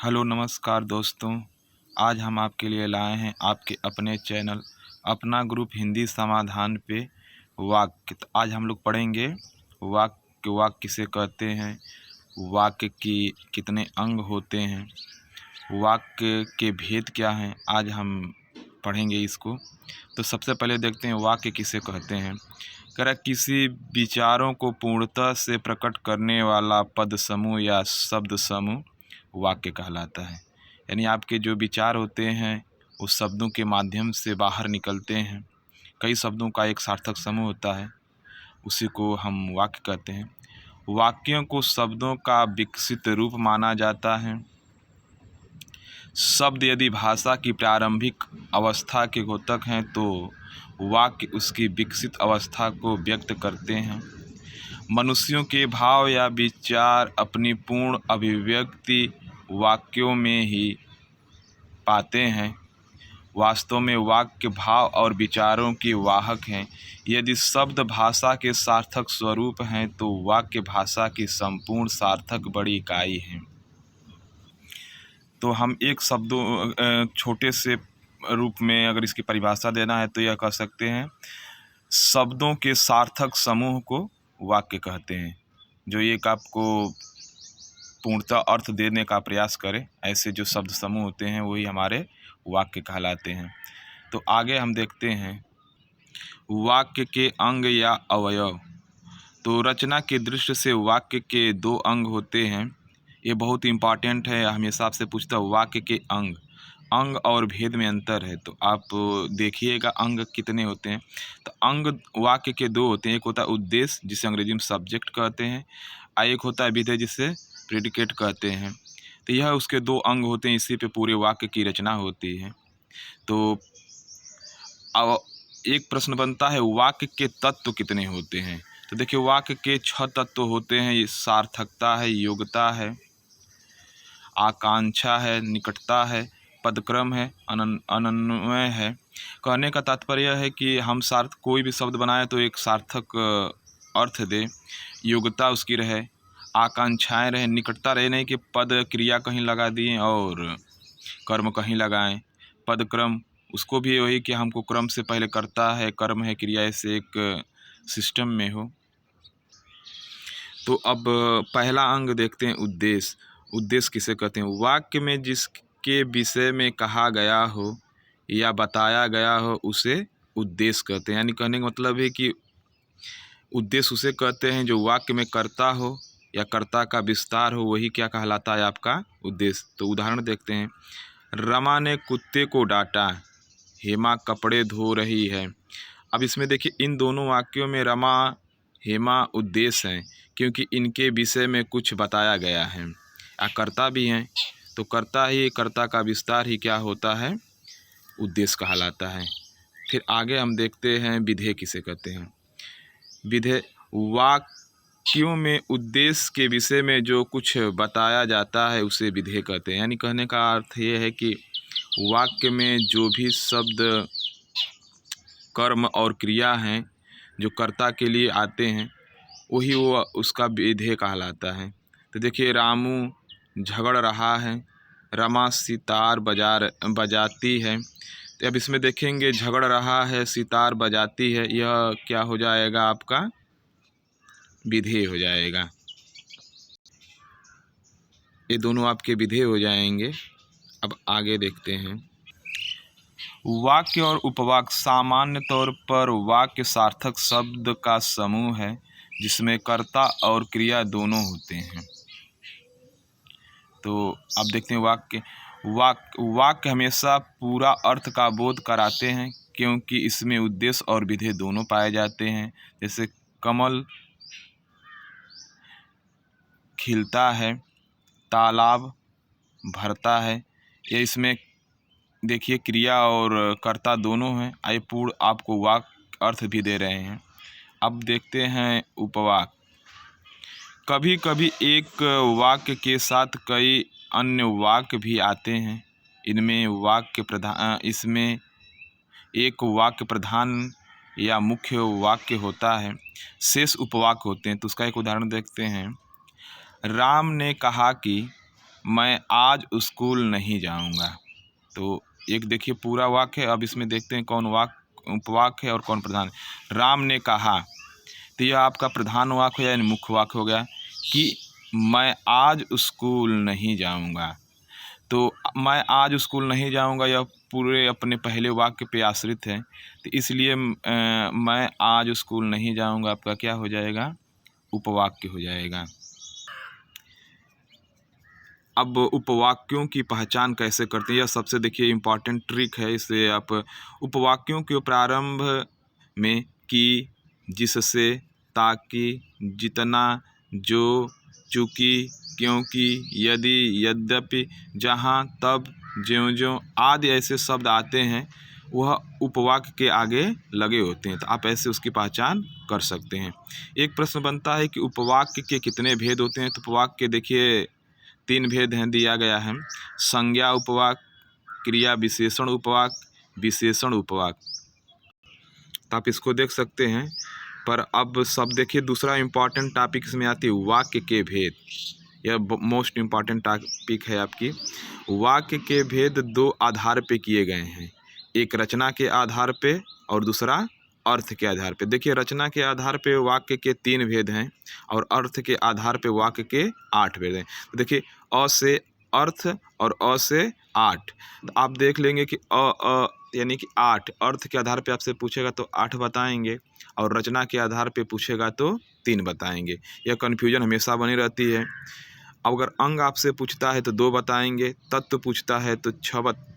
Hello नमस्कार दोस्तों। आज हम आपके लिए लाए हैं आपके अपने चैनल अपना ग्रुप हिंदी समाधान पे वाक्य। तो आज हम लोग पढ़ेंगे वाक्य किसे कहते हैं, वाक्य की कितने अंग होते हैं, वाक्य के भेद क्या हैं, आज हम पढ़ेंगे इसको। तो सबसे पहले देखते हैं वाक्य किसे कहते हैं। कह रहा किसी विचारों को पूर्णतः से प्रकट करने वाला पद समूह या शब्द समूह वाक्य कहलाता है। यानी आपके जो विचार होते हैं उस शब्दों के माध्यम से बाहर निकलते हैं। कई शब्दों का एक सार्थक समूह होता है, उसी को हम वाक्य कहते हैं। वाक्यों को शब्दों का विकसित रूप माना जाता है। शब्द यदि भाषा की प्रारंभिक अवस्था के द्योतक हैं तो वाक्य उसकी विकसित अवस्था को व्यक्त करते हैं। मनुष्यों के भाव या विचार अपनी पूर्ण अभिव्यक्ति वाक्यों में ही पाते हैं। वास्तव में वाक्य भाव और विचारों के वाहक हैं। यदि शब्द भाषा के सार्थक स्वरूप हैं तो वाक्य भाषा की संपूर्ण सार्थक बड़ी इकाई है। तो हम एक शब्दों छोटे से रूप में अगर इसकी परिभाषा देना है तो यह कह सकते हैं, शब्दों के सार्थक समूह को वाक्य कहते हैं। जो एक आपको पूर्णतः अर्थ देने का प्रयास करे, ऐसे जो शब्द समूह होते हैं वही हमारे वाक्य कहलाते हैं। तो आगे हम देखते हैं वाक्य के अंग या अवयव। तो रचना के दृष्टि से वाक्य के दो अंग होते हैं। ये बहुत इम्पॉर्टेंट है, हमेशा आपसे पूछता है वाक्य के अंग और भेद में अंतर है। तो आप देखिएगा अंग कितने होते हैं। तो अंग वाक्य के दो होते हैं, एक होता है उद्देश्य जिसे अंग्रेजी में सब्जेक्ट कहते हैं, और एक होता है विधेय जिसे प्रेडिकेट कहते हैं। तो यह उसके दो अंग होते हैं, इसी पे पूरे वाक्य की रचना होती है। तो अब एक प्रश्न बनता है वाक्य के तत्व कितने होते हैं। तो देखिए वाक्य के 6 तत्व होते हैं। ये सार्थकता है, योग्यता है, आकांक्षा है, निकटता है, पदक्रम है, अनन्वय है। कहने का तात्पर्य है कि हम कोई भी शब्द बनाए तो एक सार्थक अर्थ दे, योग्यता उसकी रहे, आकांक्षाएं रहे, निकटता रहे, नहीं कि पद क्रिया कहीं लगा दिए और कर्म कहीं लगाएं। पदक्रम उसको भी वही कि हमको क्रम से पहले करता है, कर्म है, क्रिया से एक सिस्टम में हो। तो अब पहला अंग देखते हैं उद्देश्य। उद्देश्य किसे कहते हैं। वाक्य में जिसके विषय में कहा गया हो या बताया गया हो उसे उद्देश्य कहते हैं। यानी कहने का मतलब है कि उद्देश्य उसे कहते हैं जो वाक्य में कर्ता हो या कर्ता का विस्तार हो, वही क्या कहलाता है आपका उद्देश्य। तो उदाहरण देखते हैं, रमा ने कुत्ते को डांटा, हेमा कपड़े धो रही है। अब इसमें देखिए इन दोनों वाक्यों में रमा हेमा उद्देश्य हैं, क्योंकि इनके विषय में कुछ बताया गया है, या कर्ता भी हैं। तो कर्ता ही, कर्ता का विस्तार ही क्या होता है, उद्देश्य कहलाता है। फिर आगे हम देखते हैं विधेय किसे कहते हैं। विधेय वाक्यों में उद्देश्य के विषय में जो कुछ बताया जाता है उसे विधेय कहते हैं। यानी कहने का अर्थ ये है कि वाक्य में जो भी शब्द, कर्म और क्रिया हैं जो कर्ता के लिए आते हैं वही वो उसका विधेय कहलाता है। तो देखिए रामू झगड़ रहा है, रमा सितार बजाती है। तो अब इसमें देखेंगे झगड़ रहा है, सितार बजाती है, यह क्या हो जाएगा आपका विधेय हो जाएगा। ये दोनों आपके विधेय हो जाएंगे। अब आगे देखते हैं वाक्य और उपवाक्य। सामान्य तौर पर वाक्य सार्थक शब्द का समूह है जिसमें कर्ता और क्रिया दोनों होते हैं। तो अब देखते हैं वाक्य हमेशा पूरा अर्थ का बोध कराते हैं, क्योंकि इसमें उद्देश्य और विधेय दोनों पाए जाते हैं। जैसे कमल खिलता है, तालाब भरता है, ये इसमें देखिए क्रिया और कर्ता दोनों हैं। आइए पूर्ण आपको वाक्य अर्थ भी दे रहे हैं। अब देखते हैं उपवाक्य। कभी कभी एक वाक्य के साथ कई अन्य वाक्य भी आते हैं। इसमें एक वाक्य प्रधान या मुख्य वाक्य होता है, शेष उपवाक्य होते हैं। तो उसका एक उदाहरण देखते हैं, राम ने कहा कि मैं आज स्कूल नहीं जाऊंगा। तो एक देखिए पूरा वाक्य है। अब इसमें देखते हैं कौन वाक्य उपवाक्य है और कौन प्रधान है। राम ने कहा, तो यह आपका प्रधान वाक्य यानी मुख्य वाक्य हो गया कि मैं आज स्कूल नहीं जाऊंगा। तो मैं आज स्कूल नहीं जाऊंगा यह पूरे अपने पहले वाक्य पे आश्रित है, तो इसलिए मैं आज स्कूल नहीं जाऊंगा आपका क्या हो जाएगा, उपवाक्य हो जाएगा। अब उपवाक्यों की पहचान कैसे करते हैं, यह सबसे देखिए इम्पॉर्टेंट ट्रिक है। इसे आप उपवाक्यों के प्रारंभ में कि, जिससे, ताकि, जितना, जो, चूँकि, क्योंकि, यदि, यद्यपि, जहाँ, तब, ज्यों-ज्यों आदि ऐसे शब्द आते हैं वह उपवाक्य के आगे लगे होते हैं, तो आप ऐसे उसकी पहचान कर सकते हैं। एक प्रश्न बनता है कि उपवाक्य के कितने भेद होते हैं, तो उपवाक्य के देखिए 3 भेद हैं दिया गया है। संज्ञा उपवाक्य, क्रिया विशेषण उपवाक्य, विशेषण उपवाक्य, तो आप इसको देख सकते हैं। पर अब सब देखिए दूसरा इम्पॉर्टेंट टॉपिक इसमें आती है वाक्य के भेद। यह मोस्ट इम्पॉर्टेंट टॉपिक है आपकी। वाक्य के भेद 2 आधार पे किए गए हैं, एक रचना के आधार पे और दूसरा अर्थ के आधार पे। देखिए रचना के आधार पे वाक्य के 3 भेद हैं और अर्थ के आधार पे वाक्य के 8 भेद हैं। तो देखिए अ से अर्थ और अ से 8, तो आप देख लेंगे कि अ यानी कि 8 अर्थ के आधार पे आपसे पूछेगा तो 8 बताएंगे और रचना के आधार पे पूछेगा तो 3 बताएंगे। यह कन्फ्यूजन हमेशा बनी रहती है। अब अगर अंग आपसे पूछता है तो 2 बताएंगे, तत्व पूछता है तो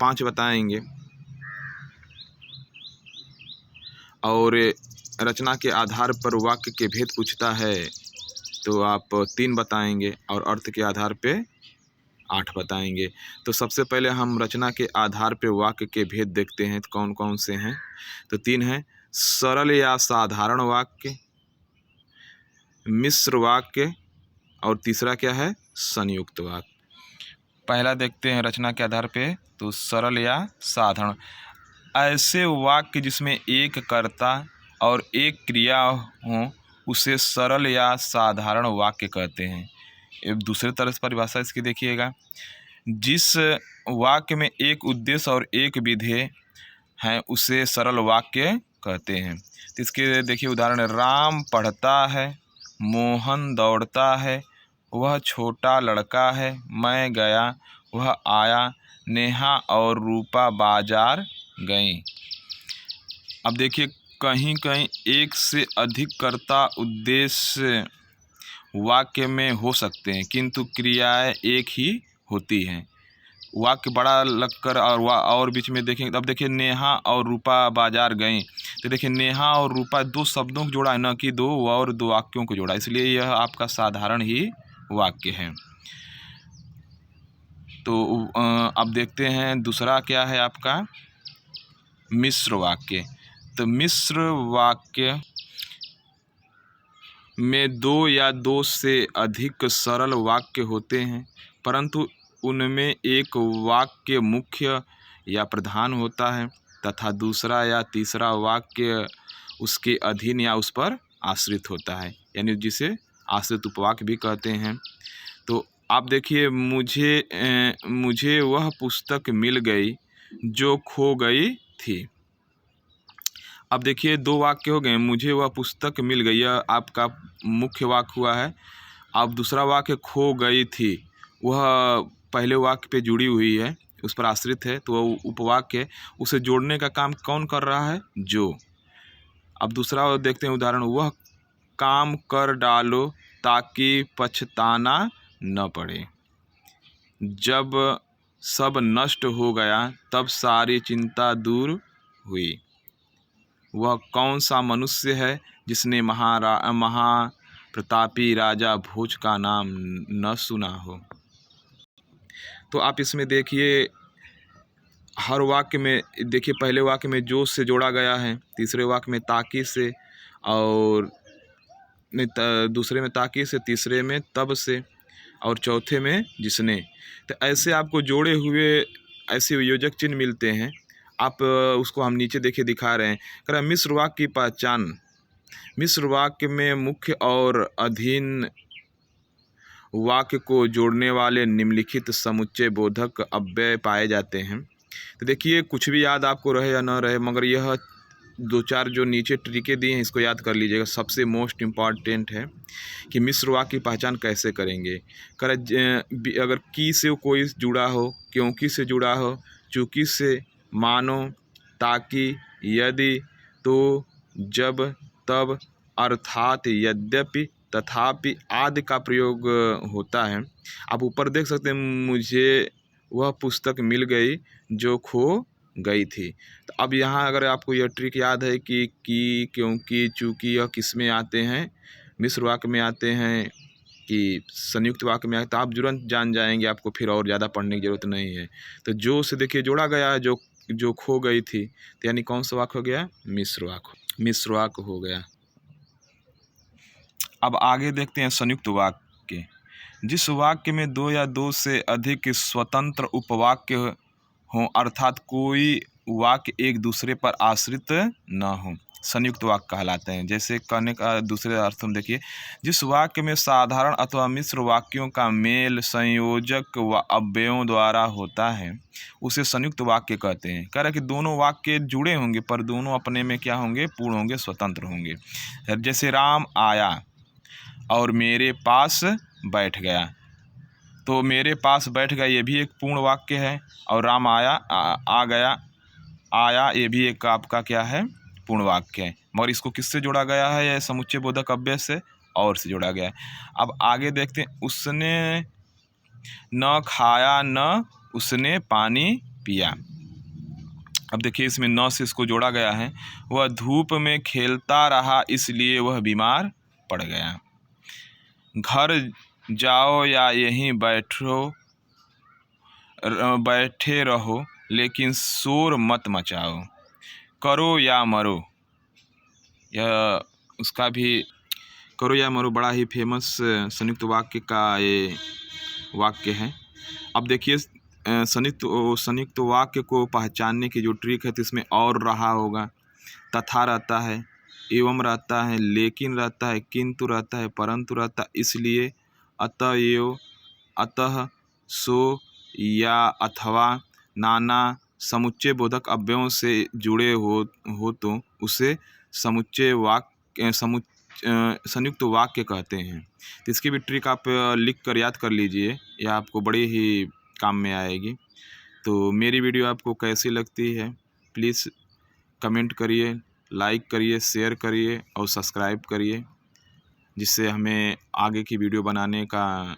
5 बताएंगे और रचना के आधार पर वाक्य के भेद पूछता है तो आप 3 बताएंगे और अर्थ के आधार पे 8 बताएंगे। तो सबसे पहले हम रचना के आधार पे वाक्य के भेद देखते हैं, तो कौन कौन से हैं। तो 3 हैं, सरल या साधारण वाक्य, मिश्र वाक्य और तीसरा क्या है, संयुक्त वाक्य। पहला देखते हैं रचना के आधार पे, तो सरल या साधारण, ऐसे वाक्य जिसमें एक कर्ता और एक क्रिया हो उसे सरल या साधारण वाक्य कहते हैं। एक दूसरे तरह से परिभाषा इसकी देखिएगा, जिस वाक्य में एक उद्देश्य और एक विधेय है उसे सरल वाक्य कहते हैं। तो इसके देखिए उदाहरण, राम पढ़ता है, मोहन दौड़ता है, वह छोटा लड़का है, मैं गया, वह आया, नेहा और रूपा बाजार गईं। अब देखिए कहीं कहीं एक से अधिक कर्ता उद्देश्य वाक्य में हो सकते हैं किंतु क्रियाएं एक ही होती हैं। वाक्य बड़ा लगकर और बीच में देखेंगे। अब देखिए नेहा और रूपा बाजार गईं, तो देखिए नेहा और रूपा 2 शब्दों को जोड़ा है, न कि 2 और 2 वाक्यों को जोड़ा, इसलिए यह आपका साधारण ही वाक्य है। तो अब देखते हैं दूसरा क्या है आपका, मिश्र वाक्य। तो मिश्र वाक्य में 2 या 2 से अधिक सरल वाक्य होते हैं, परंतु उनमें एक वाक्य मुख्य या प्रधान होता है तथा दूसरा या तीसरा वाक्य उसके अधीन या उस पर आश्रित होता है, यानी जिसे आश्रित उपवाक्य भी कहते हैं। तो आप देखिए, मुझे वह पुस्तक मिल गई जो खो गई थी। अब देखिए 2 वाक्य हो गए, मुझे वह पुस्तक मिल गई, यह आपका मुख्य वाक्य हुआ है। अब दूसरा वाक्य खो गई थी, वह पहले वाक्य पे जुड़ी हुई है, उस पर आश्रित है, तो वह उपवाक्य, उसे जोड़ने का काम कौन कर रहा है, जो। अब दूसरा देखते हैं उदाहरण, वह काम कर डालो ताकि पछताना न पड़े। जब सब नष्ट हो गया तब सारी चिंता दूर हुई। वह कौन सा मनुष्य है जिसने महाप्रतापी राजा भोज का नाम न सुना हो। तो आप इसमें देखिए हर वाक्य में देखिए, पहले वाक्य में जो से जोड़ा गया है, तीसरे वाक्य में ताकि से, और दूसरे में ताकि से, तीसरे में तब से और चौथे में जिसने। तो ऐसे आपको जोड़े हुए ऐसे योजक चिन्ह मिलते हैं। आप उसको हम नीचे देखिए दिखा रहे हैं। कह रहा है मिश्र वाक्य की पहचान। मिश्र वाक्य में मुख्य और अधीन वाक्य को जोड़ने वाले निम्नलिखित समुच्चय बोधक अव्यय पाए जाते हैं। तो देखिए, कुछ भी याद आपको रहे या ना रहे, मगर यह 2-4 जो नीचे ट्रिकें दी हैं इसको याद कर लीजिएगा। सबसे मोस्ट इम्पॉर्टेंट है कि मिश्र वाक्य की पहचान कैसे करेंगे। अगर की से कोई जुड़ा हो, क्योंकि से जुड़ा हो, चूँकि से, मानो, ताकि, यदि, तो, जब, तब, अर्थात, यद्यपि, तथापि आदि का प्रयोग होता है। आप ऊपर देख सकते हैं, मुझे वह पुस्तक मिल गई जो खो गई थी। तो अब यहाँ अगर आपको यह ट्रिक याद है कि, क्योंकि, चूँकि यह किस में आते हैं, मिश्र वाक्य में आते हैं कि संयुक्त वाक्य में आते हैं, तो आप तुरंत जान जाएंगे, आपको फिर और ज़्यादा पढ़ने की ज़रूरत नहीं है। तो जो से देखिए जोड़ा गया है, जो खो गई थी, तो यानी कौन सा वाक्य हो गया? मिश्र वाक्य हो गया। अब आगे देखते हैं संयुक्त वाक्य। जिस वाक्य में 2 या 2 से अधिक स्वतंत्र उपवाक्य हों, अर्थात कोई वाक्य एक दूसरे पर आश्रित न हो, संयुक्त वाक्य कहलाते हैं। जैसे कहने का दूसरे अर्थ में देखिए, जिस वाक्य में साधारण अथवा मिश्र वाक्यों का मेल संयोजक व अव्ययों द्वारा होता है, उसे संयुक्त वाक्य कहते हैं। कह रहा है कि दोनों वाक्य जुड़े होंगे पर दोनों अपने में क्या होंगे? पूर्ण होंगे, स्वतंत्र होंगे। जैसे राम आया और मेरे पास बैठ गया, तो मेरे पास बैठ गया ये भी एक पूर्ण वाक्य है, और राम आया, आ गया, आया, ये भी एक आपका क्या है? पूर्ण वाक्य है। मगर इसको किससे जोड़ा गया है? यह समुच्चय बोधक अव्यय से और से जोड़ा गया है। अब आगे देखते हैं, उसने न खाया न उसने पानी पिया। अब देखिए, इसमें न से इसको जोड़ा गया है। वह धूप में खेलता रहा इसलिए वह बीमार पड़ गया। घर जाओ या यहीं बैठे रहो, लेकिन शोर मत मचाओ। करो या मरो, यह उसका भी, करो या मरो बड़ा ही फेमस संयुक्त वाक्य का ये वाक्य है। अब देखिए, संयुक्त वाक्य को पहचानने की जो ट्रिक है, तो इसमें और रहा होगा, तथा रहता है, एवं रहता है, लेकिन रहता है, किंतु रहता है, परंतु रहता है, इसलिए, अतएव, अतः, सो, या, अथवा, नाना समुच्चय बोधक अव्ययों से जुड़े हो तो उसे संयुक्त वाक्य कहते हैं। तो इसकी भी ट्रिक आप लिख कर याद कर लीजिए, यह आपको बड़ी ही काम में आएगी। तो मेरी वीडियो आपको कैसी लगती है, प्लीज़ कमेंट करिए, लाइक करिए, शेयर करिए और सब्सक्राइब करिए, जिससे हमें आगे की वीडियो बनाने का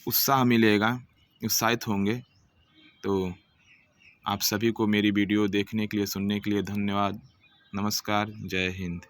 उत्साह मिलेगा, उत्साहित होंगे। तो आप सभी को मेरी वीडियो देखने के लिए, सुनने के लिए धन्यवाद। नमस्कार, जय हिंद।